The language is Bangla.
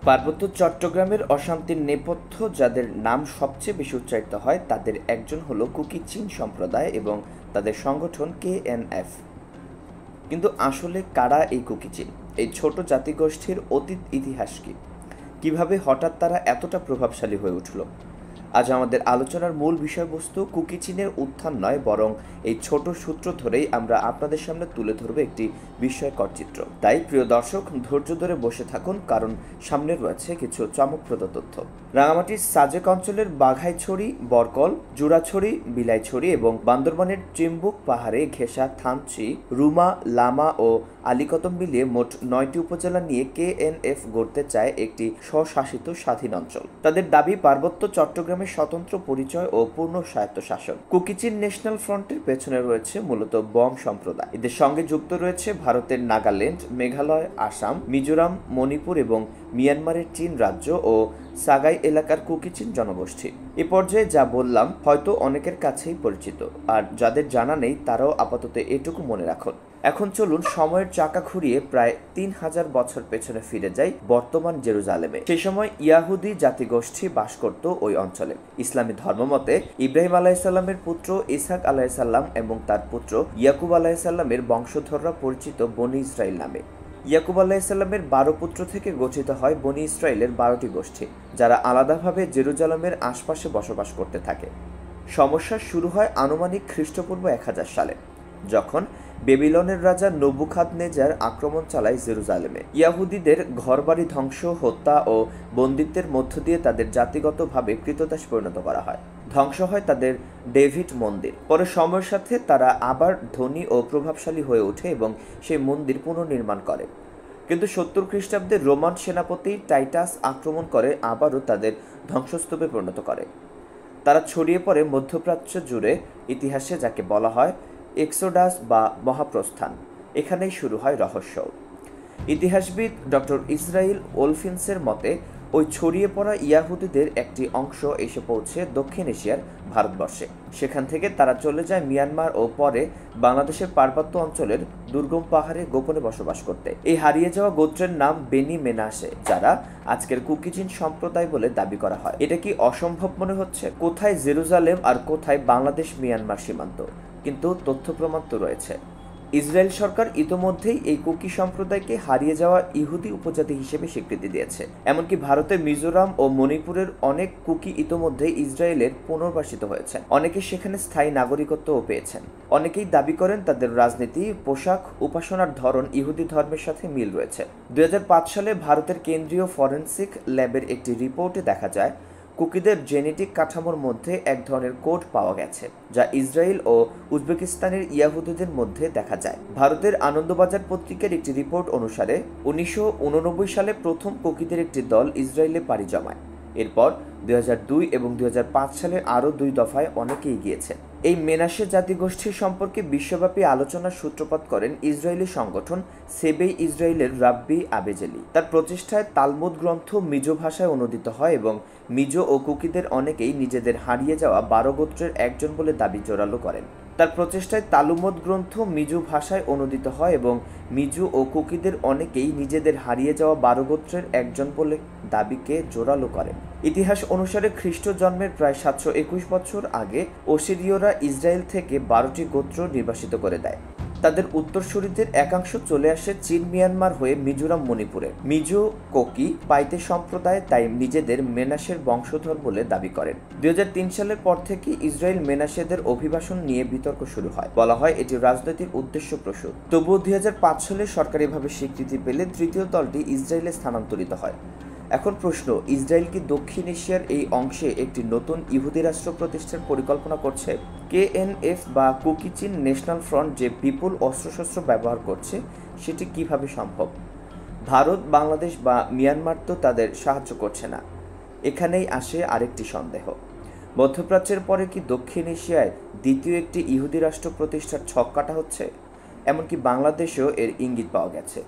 পার্বত্য চট্টগ্রামের অশান্তির নেপথ্য যাদের নাম সবচেয়ে বেশি উচ্চারিত হয় তাদের একজন হলো কুকি চিন সম্প্রদায় এবং তাদের সংগঠন কেএনএফ। কিন্তু আসলে কারা এই কুকি চিন? এই ছোট জাতিগোষ্ঠীর অতীত ইতিহাস কি? কিভাবে হঠাৎ তারা এতটা প্রভাবশালী হয়ে উঠল? আজ আমাদের আলোচনার মূল বিষয়বস্তু কুকি চিনের উত্থান নয়, বরং এই ছোট সূত্র ধরেই আমরা আপনাদের সামনে তুলে ধরব একটি বিস্ময়কর চিত্র। তাই প্রিয় দর্শক, ধৈর্য ধরে বসে থাকুন, কারণ সামনে রয়েছে কিছু চমকপ্রদ তথ্য। রাঙামাটির সাজেক অঞ্চলের বাঘাইছড়ি, বরকল, জুরাছড়ি, বিলাইছড়ি এবং বান্দরবানের চিম্বুক পাহাড়ে ঘেঁষা থানচি, রুমা, লামা ও আলীকদম মিলিয়ে মোট ৯টি উপজেলা নিয়ে কেএনএফ গড়তে চায় একটি স্বশাসিত স্বাধীন অঞ্চল। তাদের দাবি পার্বত্য চট্টগ্রামের স্বতন্ত্র পরিচয় ও পূর্ণ স্বায়ত্তশাসন। কুকি চিন ন্যাশনাল ফ্রন্টের পেছনে রয়েছে মূলত বম সম্প্রদায়। এদের সঙ্গে যুক্ত রয়েছে ভারতের নাগাল্যান্ড, মেঘালয়, আসাম, মিজোরাম, মণিপুর এবং মিয়ানমারের চীন রাজ্য ও সাগাই এলাকার কুকি চিন জনগোষ্ঠী। এ পর্যায়ে যা বললাম হয়তো অনেকের কাছেই পরিচিত, আর যাদের জানা নেই তারাও আপাতত এটুকু মনে রাখুন। এখন চলুন সময়ের চাকা ঘুরিয়ে প্রায় ৩,০০০ বছর পেছনে ফিরে যাই বর্তমান জেরুজালেমে। সেই সময় ইয়াহুদি জাতিগোষ্ঠী বাস করত ওই অঞ্চলে। ইসলামী ধর্মমতে ইব্রাহিম আলাইসাল্লামের পুত্র ইসহাক আলাইসাল্লাম এবং তার পুত্র ইয়াকুব আলাইসাল্লামের বংশধররা পরিচিত বনি ইসরাইল নামে। ইয়াকুব আলাইসাল্লামের ১২ পুত্র থেকে গঠিত হয় বনি ইসরাইলের ১২টি গোষ্ঠী, যারা আলাদাভাবে জেরুজালেমের আশপাশে বসবাস করতে থাকে। সমস্যা শুরু হয় আনুমানিক খ্রিস্টপূর্ব ১০০০ সালে, যখন বেবিলনের রাজা নবুখাদনেজার আক্রমণ চালায় জেরুজালেমে। ইয়াহুদিদের ঘরবাড়ি ধ্বংস, হত্যা ও বন্দিত্বের মধ্য দিয়ে তাদের জাতিগতভাবে কৃতদাস পরিণত করা হয়। ধ্বংস হয় তাদের ডেভিড মন্দির। পরে সময়ের সাথে তারা আবার ধনী ও প্রভাবশালী হয়ে ওঠে এবং সেই মন্দির পুনর্নির্মাণ করে। কিন্তু ৭০ খ্রিস্টাব্দে রোমান সেনাপতি টাইটাস আক্রমণ করে আবারও তাদের ধ্বংসস্তূপে পরিণত করে। তারা ছড়িয়ে পড়ে মধ্যপ্রাচ্য জুড়ে, ইতিহাসে যাকে বলা হয় এক্সোডাস বা মহাপ্রস্থান। এখানেই শুরু হয় রহস্য। ইতিহাসবিদ ডক্টর ইসরাইল ওলফিন্সের মতে ওই ছড়িয়ে পড়া ইয়াহুদিদের একটি অংশ এসে পৌঁছে দক্ষিণ এশিয়ার ভারতবর্ষে। সেখান থেকে তারা চলে যায় মিয়ানমার ও পরে বাংলাদেশের পার্বত্য অঞ্চলের দুর্গম পাহাড়ে গোপনে বসবাস করতে। এই হারিয়ে যাওয়া গোত্রের নাম বেনি মেনাসে, যারা আজকের কুকি চিন সম্প্রদায় বলে দাবি করা হয়। এটা কি অসম্ভব মনে হচ্ছে? কোথায় জেরুজালেম আর কোথায় বাংলাদেশ মিয়ানমার সীমান্ত? কিন্তু তথ্য প্রমাণ তো রয়েছে। ইসরায়েল সরকার ইতোমধ্যেই এই কুকি সম্প্রদায়কে হারিয়ে যাওয়া ইহুদি উপজাতি হিসেবে স্বীকৃতি দিয়েছে। এমনকি ভারতের মিজোরাম ও মণিপুরের অনেক কুকি ইতোমধ্যেই ইসরায়েলের পুনর্বাসিত হয়েছেন। অনেকে সেখানে স্থায়ী নাগরিকত্বও পেয়েছেন। অনেকেই দাবি করেন তাদের রাজনীতি, পোশাক, উপাসনার ধরন ইহুদি ধর্মের সাথে মিল রয়েছে। ২০০৫ সালে ভারতের কেন্দ্রীয় ফরেনসিক ল্যাবের একটি রিপোর্টে দেখা যায় কুকিদের জেনেটিক কাঠামোর মধ্যে এক ধরনের কোড পাওয়া গেছে, যা ইসরায়েল ও উজবেকিস্তানের ইয়াহুদিদের মধ্যে দেখা যায়। ভারতের আনন্দবাজার পত্রিকার একটি রিপোর্ট অনুসারে ১৯৮৯ সালে প্রথম কুকিদের একটি দল ইসরায়েলে পাড়ি জমায়। এরপর ২০০২ এবং ২০০৫ সালে আরও ২ দফায় অনেকেই গিয়েছেন। এই মেনাসে জাতিগোষ্ঠীর সম্পর্কে বিশ্বব্যাপী আলোচনার সূত্রপাত করেন ইসরায়েলি সংগঠন সেবেই ইসরায়েলের রাব্বি আবেজেলি। তার প্রচেষ্টায় তালমুদ গ্রন্থ মিজো ভাষায় অনুদিত হয় এবং মিজো ও কুকিদের অনেকেই নিজেদের হারিয়ে যাওয়া ১২ গোত্রের একজন বলে দাবি জোরালো করেন। তার প্রচেষ্টায় তালমুদ গ্রন্থ মিজো ভাষায় অনুদিত হয় এবং মিজো ও কুকিদের অনেকেই নিজেদের হারিয়ে যাওয়া ১২ গোত্রের একজন বলে দাবিকে জোরালো করেন। ইতিহাস অনুসারে খ্রিস্ট জন্মের প্রায় ৭২১ বছর আগে অসিরীয়রা ইসরায়েল থেকে ১২টি গোত্র নির্বাসিত করে দেয়। তাদের উত্তরসূরিদের একাংশ চলে আসে চীন, মিয়ানমার হয়ে মিজোরাম, মণিপুরে। মিজো কোকি পাইতে সম্প্রদায় তাই নিজেদের মেনাসের বংশধর বলে দাবি করেন। ২০০৩ সালের পর থেকে ইসরায়েল মেনাসেদের অভিবাসন নিয়ে বিতর্ক শুরু হয়। বলা হয় এটি রাজনৈতিক উদ্দেশ্যপ্রসূত। তবুও ২০০৫ সালে সরকারিভাবে স্বীকৃতি পেলে তৃতীয় দলটি ইসরায়েলে স্থানান্তরিত হয়। এখন প্রশ্ন, ইসরায়েল কি দক্ষিণ এশিয়ার এই অংশে একটি নতুন ইহুদি রাষ্ট্র প্রতিষ্ঠার পরিকল্পনা করছে? কেএনএফ বা কুকি চিন ন্যাশনাল ফ্রন্ট যে বিপুল অস্ত্রশস্ত্র ব্যবহার করছে সেটি কিভাবে সম্ভব? ভারত, বাংলাদেশ বা মিয়ানমার তো তাদের সাহায্য করছে না। এখানেই আসে আরেকটি সন্দেহ। মধ্যপ্রাচ্যের পরে কি দক্ষিণ এশিয়ায় দ্বিতীয় একটি ইহুদি রাষ্ট্র প্রতিষ্ঠার ছক কাটা হচ্ছে? এমনকি বাংলাদেশেও এর ইঙ্গিত পাওয়া গেছে।